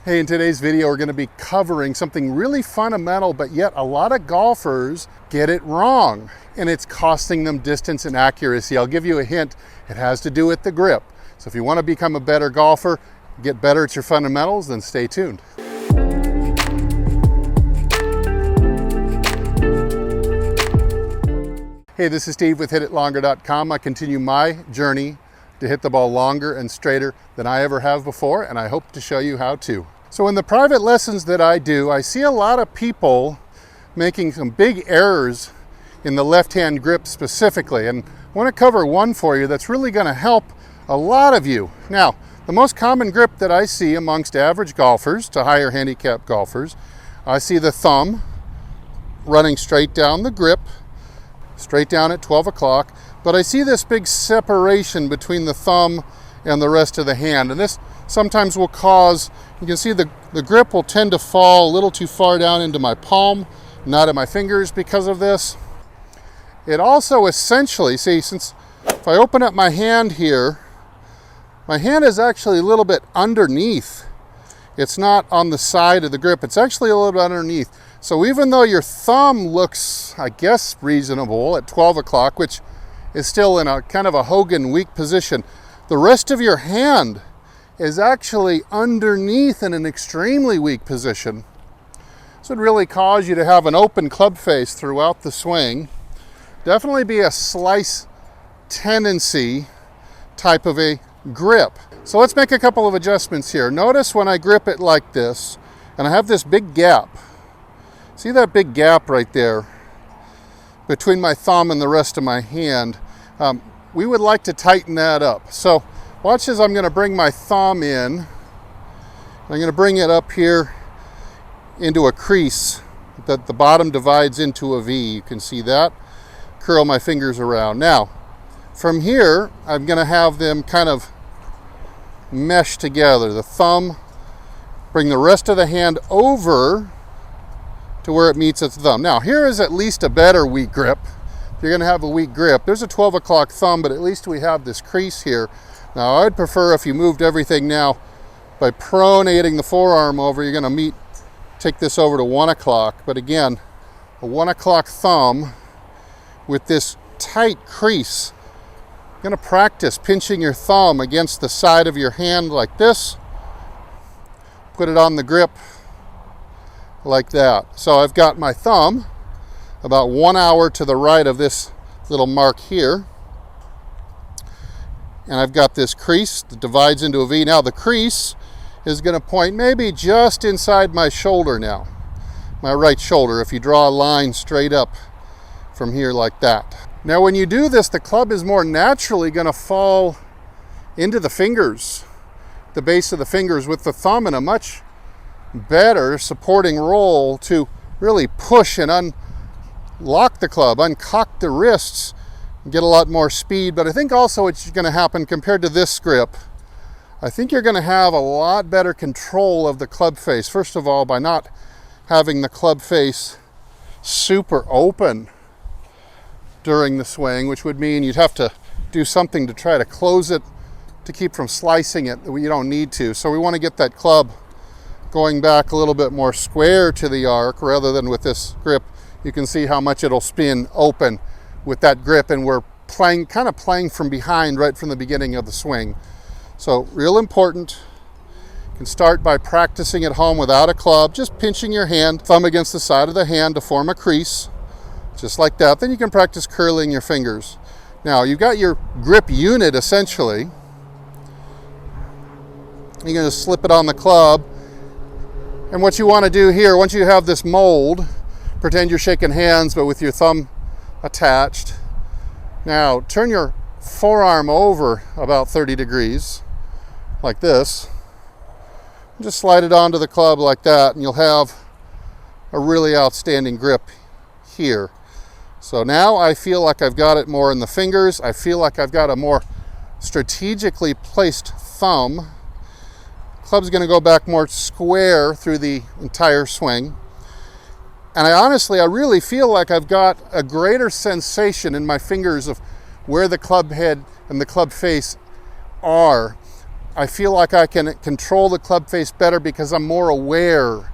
Hey, in today's video, we're going to be covering something really fundamental, but yet a lot of golfers get it wrong, and it's costing them distance and accuracy. I'll give you a hint. It has to do with the grip. So if you want to become a better golfer, get better at your fundamentals, then stay tuned. Hey, this is Steve with HitItLonger.com. I continue my journey to hit the ball longer and straighter than I ever have before, and I hope to show you how to. So in the private lessons that I do, I see a lot of people making some big errors in the left-hand grip specifically, and I want to cover one for you that's really going to help a lot of you. Now, the most common grip that I see amongst average golfers to higher handicap golfers, I see the thumb running straight down the grip, straight down at 12 o'clock, but I see this big separation between the thumb and the rest of the hand, and this sometimes will cause, you can see the grip will tend to fall a little too far down into my palm, not at my fingers because of this. It also essentially, see, since if I open up my hand here, my hand is actually a little bit underneath. It's not on the side of the grip, it's actually a little bit underneath. So even though your thumb looks, I guess, reasonable at 12 o'clock, which is still in a kind of a Hogan weak position, the rest of your hand is actually underneath in an extremely weak position. This would really cause you to have an open club face throughout the swing. Definitely be a slice tendency type of a grip. So let's make a couple of adjustments here. Notice when I grip it like this, and I have this big gap. See that big gap right there between my thumb and the rest of my hand? We would like to tighten that up. So watch as I'm going to bring my thumb in. I'm going to bring it up here into a crease that the bottom divides into a V. You can see that. Curl my fingers around. Now, from here, I'm going to have them kind of mesh together. The thumb, bring the rest of the hand over to where it meets its thumb. Now, here is at least a better weak grip. If you're going to have a weak grip, there's a 12 o'clock thumb, but at least we have this crease here. Now, I'd prefer if you moved everything now by pronating the forearm over, you're going to take this over to 1 o'clock. But again, a 1 o'clock thumb with this tight crease. You're going to practice pinching your thumb against the side of your hand like this. Put it on the grip like that. So I've got my thumb about 1 hour to the right of this little mark here. And I've got this crease that divides into a V. Now the crease is going to point maybe just inside my shoulder now. My right shoulder, if you draw a line straight up from here like that. Now when you do this, the club is more naturally going to fall into the fingers, the base of the fingers, with the thumb in a much better supporting role to really push and unlock the club, uncock the wrists, and get a lot more speed. But I think also what's going to happen compared to this grip, I think you're going to have a lot better control of the club face. First of all, by not having the club face super open during the swing, which would mean you'd have to do something to try to close it to keep from slicing it. You don't need to. So we want to get that club going back a little bit more square to the arc rather than with this grip. You can see how much it'll spin open with that grip, and we're kind of playing from behind right from the beginning of the swing. So real important. You can start by practicing at home without a club, just pinching your hand, thumb against the side of the hand to form a crease, just like that. Then you can practice curling your fingers. Now you've got your grip unit essentially. You're going to slip it on the club. And what you want to do here, once you have this mold, pretend you're shaking hands but with your thumb attached. Now turn your forearm over about 30 degrees like this. Just slide it onto the club like that, and you'll have a really outstanding grip here. So now I feel like I've got it more in the fingers. I feel like I've got a more strategically placed thumb. Club's going to go back more square through the entire swing. And I really feel like I've got a greater sensation in my fingers of where the club head and the club face are. I feel like I can control the club face better because I'm more aware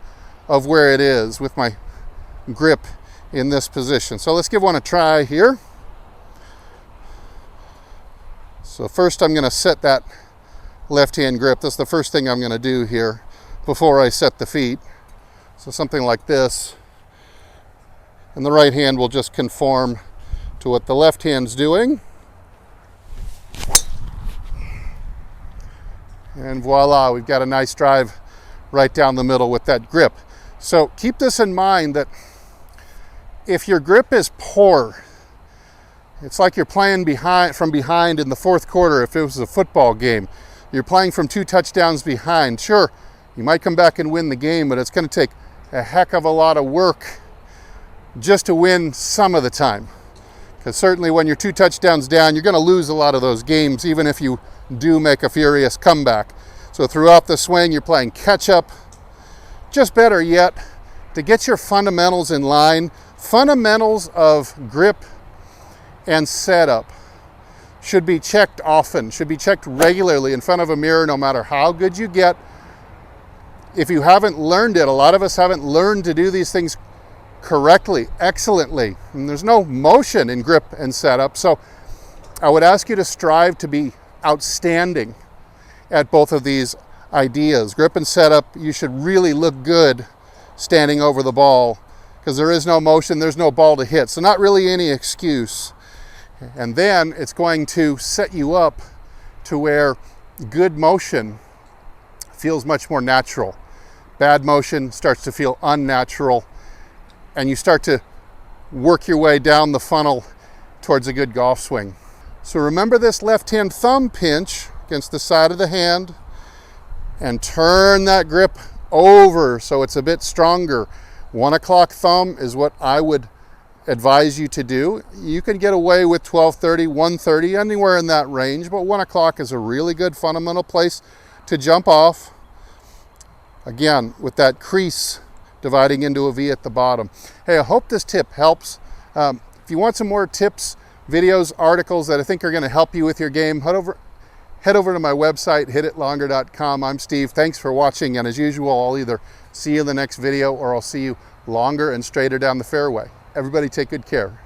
of where it is with my grip in this position. So let's give one a try here. So first I'm going to set that left hand grip. That's the first thing I'm going to do here before I set the feet. So something like this. And the right hand will just conform to what the left hand's doing. And voila, we've got a nice drive right down the middle with that grip. So keep this in mind that if your grip is poor, it's like you're playing from behind in the fourth quarter. If it was a football game, you're playing from 2 touchdowns behind. Sure, you might come back and win the game, but it's going to take a heck of a lot of work just to win some of the time. Because certainly when you're 2 touchdowns down, you're going to lose a lot of those games, even if you do make a furious comeback. So throughout the swing, you're playing catch up. Just better yet, to get your fundamentals in line, fundamentals of grip and setup should be checked often, should be checked regularly in front of a mirror, no matter how good you get. If you haven't learned it, a lot of us haven't learned to do these things correctly, excellently, and there's no motion in grip and setup. So I would ask you to strive to be outstanding at both of these ideas. Grip and setup, you should really look good standing over the ball because there is no motion, there's no ball to hit. So not really any excuse. And then it's going to set you up to where good motion feels much more natural. Bad motion starts to feel unnatural, and you start to work your way down the funnel towards a good golf swing. So remember this left-hand thumb pinch against the side of the hand, and turn that grip over so it's a bit stronger. 1 o'clock thumb is what I would advise you to do. You can get away with 12:30, 1:30, anywhere in that range, but 1 o'clock is a really good fundamental place to jump off. Again, with that crease dividing into a V at the bottom. Hey, I hope this tip helps. If you want some more tips, videos, articles that I think are going to help you with your game, head over to my website, hititlonger.com. I'm Steve. Thanks for watching, and as usual, I'll either see you in the next video or I'll see you longer and straighter down the fairway. Everybody take good care.